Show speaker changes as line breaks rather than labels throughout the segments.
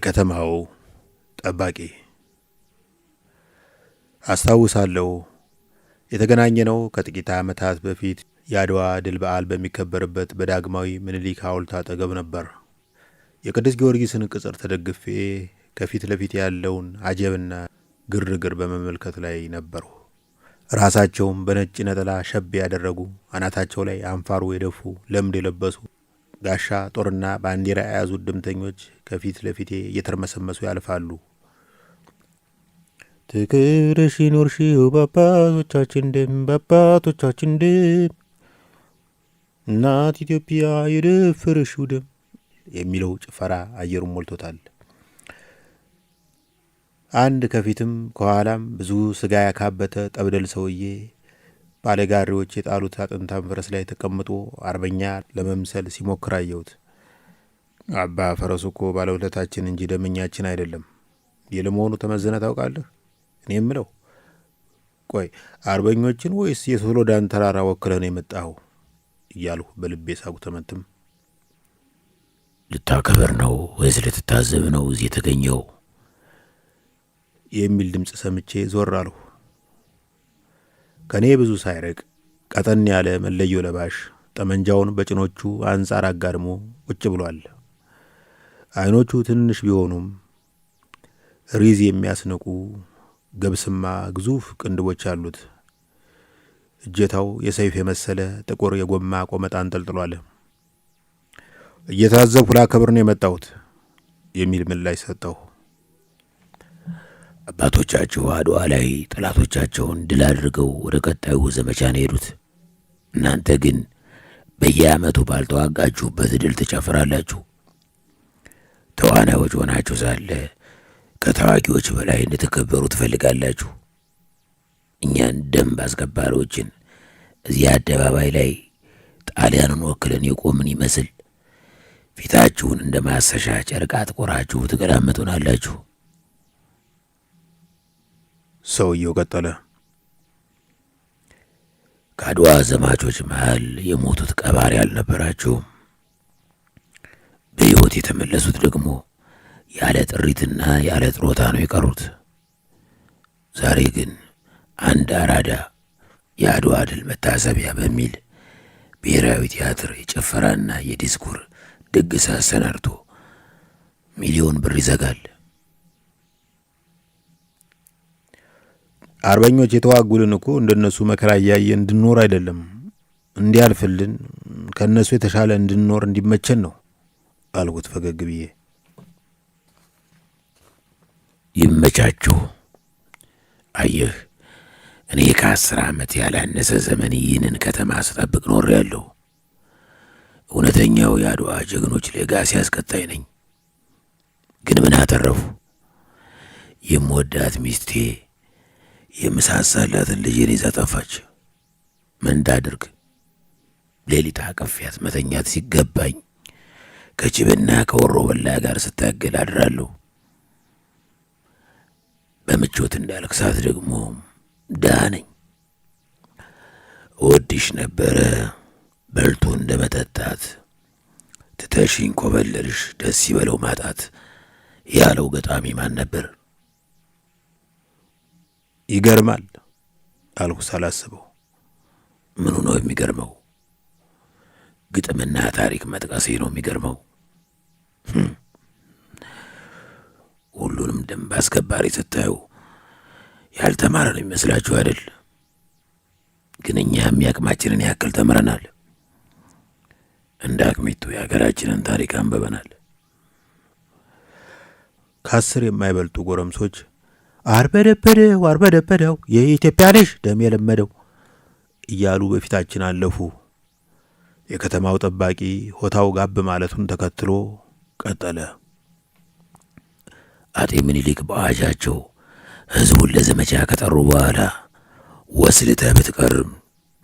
የከተማው ጠባቂ። አስታውሳለሁ የተገናኘነው ከጥቂት ዓመታት በፊት የአድዋ ድል በዓል በሚከበርበት በዳግማዊ ምኒልክ ሐውልት አጠገብ ነበር። የቅዱስ ጊዮርጊስን ቅጽር ተደግፌ ከፊት ለፊት ያለውን አጀብና ግርግር በመመልከት ላይ ነበሩ። ራሳቸውም በነጭ ነጠላ ሸብ ያደረጉ፣ አናታቸው ላይ አንፋሩ የደፉ፣ ለምድ የለበሱ፣ ጋሻ ጦርና ባንዲራ የያዙ ድምተኞች ከፊት ለፊቴ እየተርመሰመሱ ያልፋሉ። ትክብርሽ ኖርሽው በአባቶቻችን ደም፣ በአባቶቻችን ደም፣ እናት ኢትዮጵያ የደፈረሽው ደም የሚለው ጭፈራ አየሩን ሞልቶታል። አንድ ከፊትም ከኋላም ብዙ ስጋ ያካበተ ጠብደል ሰውዬ ባለጋሪዎች የጣሉት አጥንታም ፈረስ ላይ ተቀምጦ አርበኛ ለመምሰል ሲሞክር አየሁት። አባ ፈረሱ እኮ ባለውለታችን እንጂ ደመኛችን አይደለም። የለመሆኑ ተመዝነ ታውቃለህ? እኔ የምለው ቆይ አርበኞችን ወይስ የሶሎዳን ተራራ ወክለን የመጣኸው እያልሁ በልቤ ሳጉ ተመትም።
ልታከበር ነው ወይስ ልትታዘብ ነው እዚህ የተገኘው
የሚል ድምፅ ሰምቼ ዞር አልሁ። ከኔ ብዙ ሳይርቅ ቀጠን ያለ መለዮ ለባሽ ጠመንጃውን በጭኖቹ አንጻር አጋድሞ ቁጭ ብሏል። አይኖቹ ትንሽ ቢሆኑም ሪዝ የሚያስንቁ ገብስማ ግዙፍ ቅንድቦች አሉት። እጀታው የሰይፍ የመሰለ ጥቁር የጎማ ቆመጣ አንጠልጥሏል። እየታዘብኩ ላከብር ነው የመጣሁት የሚል ምላሽ ሰጠሁ።
አባቶቻችሁ አድዋ ላይ ጠላቶቻቸውን ድል አድርገው ወደ ቀጣዩ ዘመቻ ነው ሄዱት። እናንተ ግን በየዓመቱ ባልተዋጋችሁበት ድል ትጨፍራላችሁ። ተዋናዮች ሆናችሁ ሳለ ከተዋጊዎች በላይ እንድትከበሩ ትፈልጋላችሁ። እኛን ደንብ አስከባሪዎችን እዚህ አደባባይ ላይ ጣሊያንን ወክለን የቆምን ይመስል ፊታችሁን እንደ ማሰሻ ጨርቅ አጥቆራችሁ ትገላመጡናላችሁ።
ሰውየው ቀጠለ።
ከአድዋ ዘማቾች መሃል የሞቱት ቀባሪ አልነበራቸውም። በሕይወት የተመለሱት ደግሞ ያለ ጥሪትና ያለ ጥሮታ ነው የቀሩት። ዛሬ ግን አንድ አራዳ የአድዋ ድል መታሰቢያ በሚል ብሔራዊ ቲያትር የጭፈራና የዲስኩር ድግስ አሰናድቶ ሚሊዮን ብር ይዘጋል።
አርበኞች የተዋጉልን እኮ እንደነሱ መከራ እያየን እንድንኖር አይደለም፣ እንዲያልፍልን ከነሱ የተሻለ እንድንኖር እንዲመቸን ነው አልኩት ፈገግ ብዬ።
ይመቻችሁ። አየህ እኔ ከ10 ዓመት ያላነሰ ዘመን ይህንን ከተማ ስጠብቅ ኖሬያለሁ። እውነተኛው የአድዋ ጀግኖች ሌጋሲ አስቀጣይ ነኝ። ግን ምን አተረፉ? የምወዳት ሚስቴ የምሳሳላትን ልጄን ይዛ ጠፋች። ምን እንዳድርግ? ሌሊት አቅፊያት መተኛት ሲገባኝ ከጅብና ከወሮ በላ ጋር ስታገል አድራለሁ። በምቾት እንዳልክሳት ደግሞ ድሃ ነኝ። እወድሽ ነበረ በልቶ እንደ መጠጣት፣ ትተሽኝ ኮበለልሽ ደስ ይበለው ማጣት ያለው ገጣሚ ማን ነበር?
ይገርማል አልኩ ሳላስበው።
ምኑ ነው የሚገርመው? ግጥምና ታሪክ መጥቀሴ ነው የሚገርመው። ሁሉንም ደንብ አስከባሪ ስታዩ ያልተማረ ነው የሚመስላችሁ አይደል? ግን እኛም ያቅማችንን ያክል ተምረናል። እንደ አቅሚቱ የሀገራችንን ታሪክ አንበበናል።
ከ10 የማይበልጡ ጎረምሶች አርበደበደው አርበደበደው የኢትዮጵያ ልጅ ደም የለመደው እያሉ በፊታችን አለፉ። የከተማው ጠባቂ ሆታው ጋብ ማለቱን ተከትሎ ቀጠለ።
አጤ ምኒልክ በአዋጃቸው ሕዝቡን ለዘመቻ ከጠሩ በኋላ ወስልተህ ብትቀርም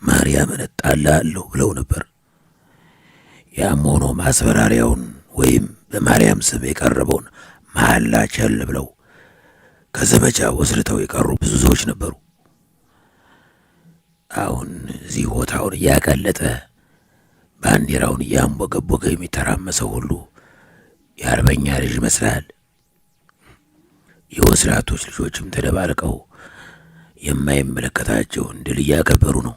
ማርያምን እጣልሃለሁ ብለው ነበር። ያም ሆኖ ማስፈራሪያውን ወይም በማርያም ስም የቀረበውን መሐላ ቸል ብለው ከዘመቻ ወስልተው የቀሩ ብዙ ሰዎች ነበሩ። አሁን እዚህ ሆታውን እያቀለጠ ባንዲራውን እያንቦገቦገ የሚተራመሰው ሁሉ የአርበኛ ልጅ ይመስላል። የወስላቶች ልጆችም ተደባልቀው የማይመለከታቸውን ድል እያከበሩ ነው።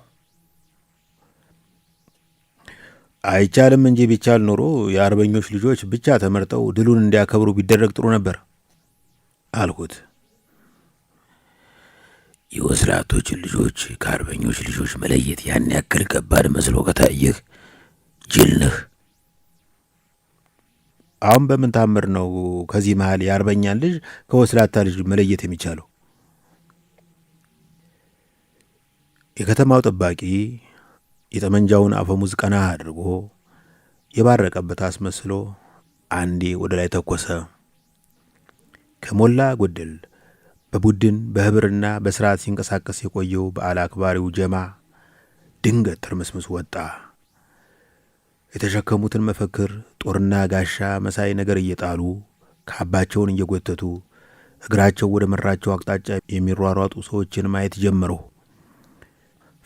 አይቻልም እንጂ ቢቻል ኖሮ የአርበኞች ልጆች ብቻ ተመርጠው ድሉን እንዲያከብሩ ቢደረግ ጥሩ ነበር አልኩት።
የወስላቶችን ልጆች ከአርበኞች ልጆች መለየት ያን ያክል ከባድ መስሎ ከታየህ ጅል ነህ።
አሁን በምን ታምር ነው ከዚህ መሃል የአርበኛን ልጅ ከወስላታ ልጅ መለየት የሚቻለው? የከተማው ጠባቂ የጠመንጃውን አፈሙዝ ቀና አድርጎ የባረቀበት አስመስሎ አንዴ ወደ ላይ ተኮሰ። ከሞላ ጎደል በቡድን በህብርና በስርዓት ሲንቀሳቀስ የቆየው በዓል አክባሪው ጀማ ድንገት ትርምስምስ ወጣ። የተሸከሙትን መፈክር ጦርና ጋሻ መሳይ ነገር እየጣሉ ካባቸውን እየጎተቱ እግራቸው ወደ መራቸው አቅጣጫ የሚሯሯጡ ሰዎችን ማየት ጀመረው።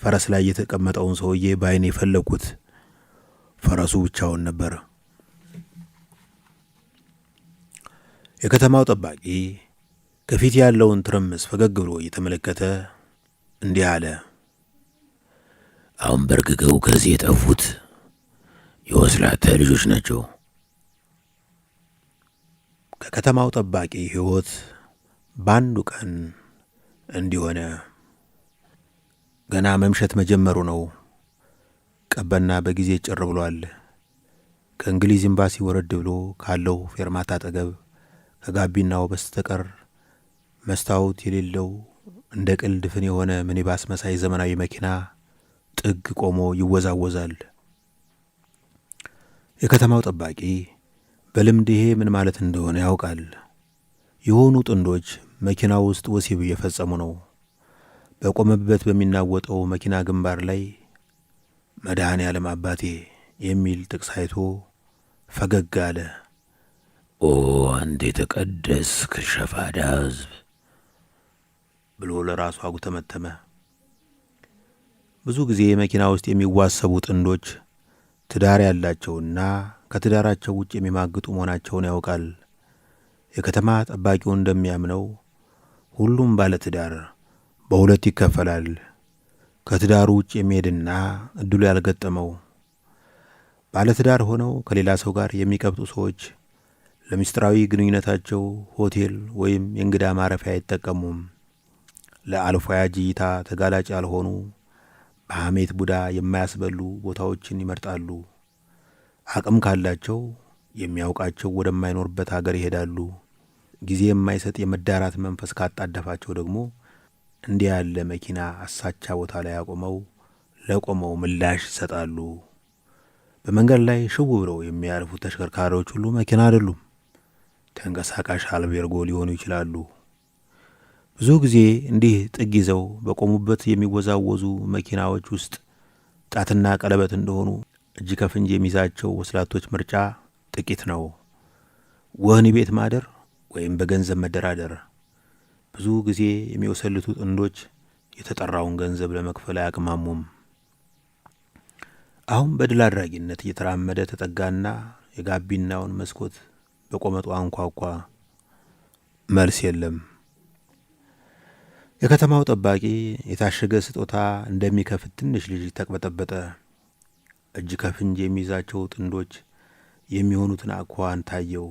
ፈረስ ላይ የተቀመጠውን ሰውዬ በዓይኔ የፈለግኩት። ፈረሱ ብቻውን ነበር። የከተማው ጠባቂ ከፊት ያለውን ትርምስ ፈገግ ብሎ እየተመለከተ እንዲህ አለ።
አሁን በርግገው ከዚህ የጠፉት የወስላታ ልጆች ናቸው።
ከከተማው ጠባቂ ሕይወት በአንዱ ቀን እንዲሆነ ገና መምሸት መጀመሩ ነው። ቀበና በጊዜ ጭር ብሏል። ከእንግሊዝ ኤምባሲ ወረድ ብሎ ካለው ፌርማታ አጠገብ ከጋቢናው በስተቀር መስታወት የሌለው እንደ ቅል ድፍን የሆነ ሚኒባስ መሳይ ዘመናዊ መኪና ጥግ ቆሞ ይወዛወዛል። የከተማው ጠባቂ በልምድ ይሄ ምን ማለት እንደሆነ ያውቃል። የሆኑ ጥንዶች መኪናው ውስጥ ወሲብ እየፈጸሙ ነው። በቆመበት በሚናወጠው መኪና ግንባር ላይ መድኃኔ ዓለም አባቴ የሚል ጥቅስ አይቶ ፈገግ አለ።
ኦ አንተ የተቀደስክ ሸፋዳ ሕዝብ
ብሎ ለራሱ አጉተመተመ። ብዙ ጊዜ መኪና ውስጥ የሚዋሰቡ ጥንዶች ትዳር ያላቸውና ከትዳራቸው ውጭ የሚማግጡ መሆናቸውን ያውቃል። የከተማ ጠባቂው እንደሚያምነው ሁሉም ባለ ትዳር በሁለት ይከፈላል። ከትዳሩ ውጭ የሚሄድና እድሉ ያልገጠመው። ባለ ትዳር ሆነው ከሌላ ሰው ጋር የሚቀብጡ ሰዎች ለምስጢራዊ ግንኙነታቸው ሆቴል ወይም የእንግዳ ማረፊያ አይጠቀሙም። ለአልፎ ያጅ እይታ ተጋላጭ ያልሆኑ በሐሜት ቡዳ የማያስበሉ ቦታዎችን ይመርጣሉ። አቅም ካላቸው የሚያውቃቸው ወደማይኖርበት ሀገር ይሄዳሉ። ጊዜ የማይሰጥ የመዳራት መንፈስ ካጣደፋቸው ደግሞ እንዲህ ያለ መኪና አሳቻ ቦታ ላይ አቆመው ለቆመው ምላሽ ይሰጣሉ። በመንገድ ላይ ሽው ብለው የሚያልፉ ተሽከርካሪዎች ሁሉ መኪና አይደሉም፣ ተንቀሳቃሽ አልቤርጎ ሊሆኑ ይችላሉ። ብዙ ጊዜ እንዲህ ጥግ ይዘው በቆሙበት የሚወዛወዙ መኪናዎች ውስጥ ጣትና ቀለበት እንደሆኑ እጅ ከፍንጅ የሚይዛቸው ወስላቶች ምርጫ ጥቂት ነው። ወህኒ ቤት ማደር ወይም በገንዘብ መደራደር። ብዙ ጊዜ የሚወሰልቱ ጥንዶች የተጠራውን ገንዘብ ለመክፈል አያቅማሙም። አሁን በድል አድራጊነት እየተራመደ ተጠጋና የጋቢናውን መስኮት በቆመጡ አንኳኳ። መልስ የለም። የከተማው ጠባቂ የታሸገ ስጦታ እንደሚከፍት ትንሽ ልጅ ተቅበጠበጠ። እጅ ከፍንጅ የሚይዛቸው ጥንዶች የሚሆኑትን አኳኋን ታየው።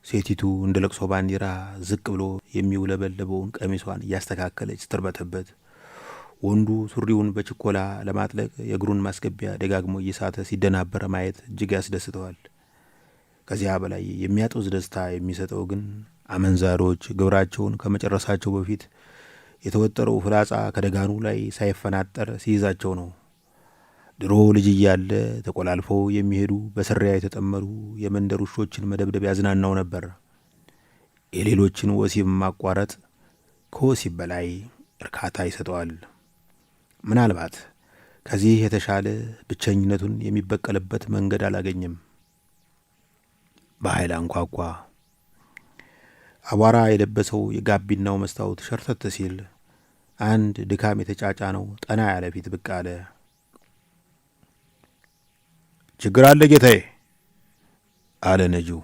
ሴቲቱ እንደ ለቅሶ ባንዲራ ዝቅ ብሎ የሚውለበለበውን ቀሚሷን እያስተካከለች ስትርበተበት፣ ወንዱ ሱሪውን በችኮላ ለማጥለቅ የእግሩን ማስገቢያ ደጋግሞ እየሳተ ሲደናበረ ማየት እጅግ ያስደስተዋል። ከዚያ በላይ የሚያጦዝ ደስታ የሚሰጠው ግን አመንዛሮች ግብራቸውን ከመጨረሳቸው በፊት የተወጠረው ፍላጻ ከደጋኑ ላይ ሳይፈናጠር ሲይዛቸው ነው። ድሮ ልጅ እያለ ተቆላልፈው የሚሄዱ በስሪያ የተጠመዱ የመንደር ውሾችን መደብደብ ያዝናናው ነበር። የሌሎችን ወሲብ ማቋረጥ ከወሲብ በላይ እርካታ ይሰጠዋል። ምናልባት ከዚህ የተሻለ ብቸኝነቱን የሚበቀልበት መንገድ አላገኘም። በኃይል አንኳኳ። አቧራ የለበሰው የጋቢናው መስታወት ሸርተት ሲል አንድ ድካም የተጫጫነው ጠና ያለ ፊት ብቅ አለ። ችግር አለ ጌታዬ አለ ነጂው።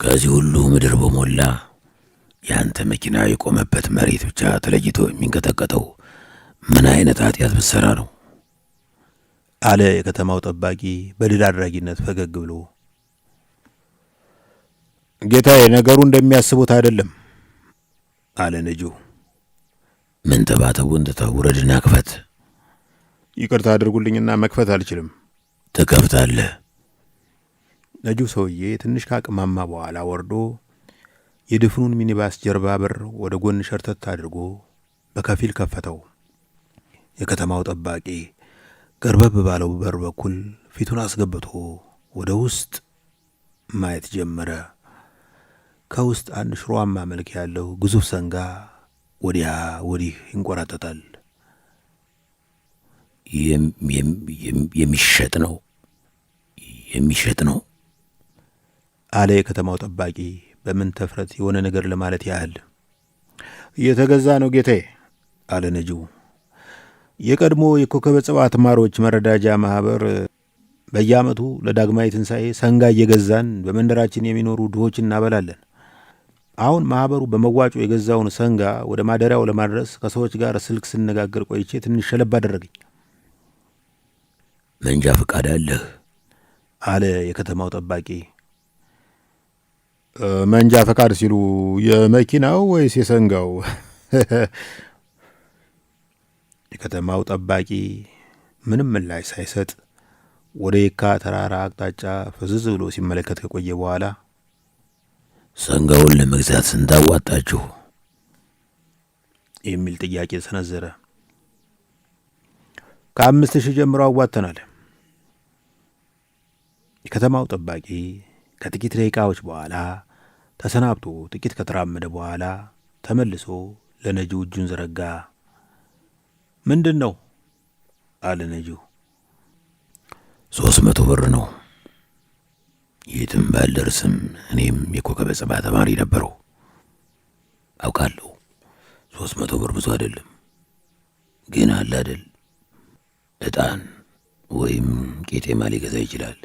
ከዚህ ሁሉ ምድር በሞላ ያንተ መኪና የቆመበት መሬት ብቻ ተለይቶ የሚንቀጠቀጠው ምን አይነት ኃጢአት ብትሰራ ነው?
አለ የከተማው ጠባቂ በድል አድራጊነት ፈገግ ብሎ። ጌታዬ፣ ነገሩ እንደሚያስቡት አይደለም አለ ነጂው።
ምን ተባተቡን ትተህ ውረድና ክፈት።
ይቅርታ አድርጉልኝና መክፈት አልችልም።
ትከፍታለህ።
ነጂው ሰውዬ ትንሽ ካቅማማ በኋላ ወርዶ የድፍኑን ሚኒባስ ጀርባ በር ወደ ጎን ሸርተት አድርጎ በከፊል ከፈተው። የከተማው ጠባቂ ገርበብ ባለው በር በኩል ፊቱን አስገብቶ ወደ ውስጥ ማየት ጀመረ። ከውስጥ አንድ ሽሮአማ መልክ ያለው ግዙፍ ሰንጋ ወዲያ ወዲህ ይንቆራጠጣል።
የሚሸጥ ነው
አለ የከተማው ጠባቂ በምን ተፍረት የሆነ ነገር ለማለት ያህል። እየተገዛ ነው ጌታዬ አለ ነጂው። የቀድሞ የኮከበ ጽባህ ተማሪዎች መረዳጃ ማህበር በየዓመቱ ለዳግማዊ ትንሣኤ ሰንጋ እየገዛን በመንደራችን የሚኖሩ ድሆች እናበላለን። አሁን ማህበሩ በመዋጮ የገዛውን ሰንጋ ወደ ማደሪያው ለማድረስ ከሰዎች ጋር ስልክ ስነጋገር ቆይቼ ትንሽ ሸለብ አደረገኝ።
መንጃ ፈቃድ አለህ?
አለ የከተማው ጠባቂ። መንጃ ፈቃድ ሲሉ የመኪናው ወይስ የሰንጋው? የከተማው ጠባቂ ምንም ምላሽ ሳይሰጥ ወደ የካ ተራራ አቅጣጫ ፍዝዝ ብሎ ሲመለከት ከቆየ በኋላ
ሰንጋውን ለመግዛት ስንት አዋጣችሁ?
የሚል ጥያቄ ሰነዘረ። ከ5,000 ጀምሮ አዋጥተናል። የከተማው ጠባቂ ከጥቂት ደቂቃዎች በኋላ ተሰናብቶ ጥቂት ከተራመደ በኋላ ተመልሶ ለነጂው እጁን ዘረጋ። ምንድን ነው? አለ ነጂው።
300 ብር ነው። የትም ባልደርስም እኔም የኮከበ ጽባህ ተማሪ ነበረው። አውቃለሁ 300 ብር ብዙ አይደለም፣ ግን አለ አይደል ዕጣን ወይም ቄጤማ ሊገዛ ይችላል።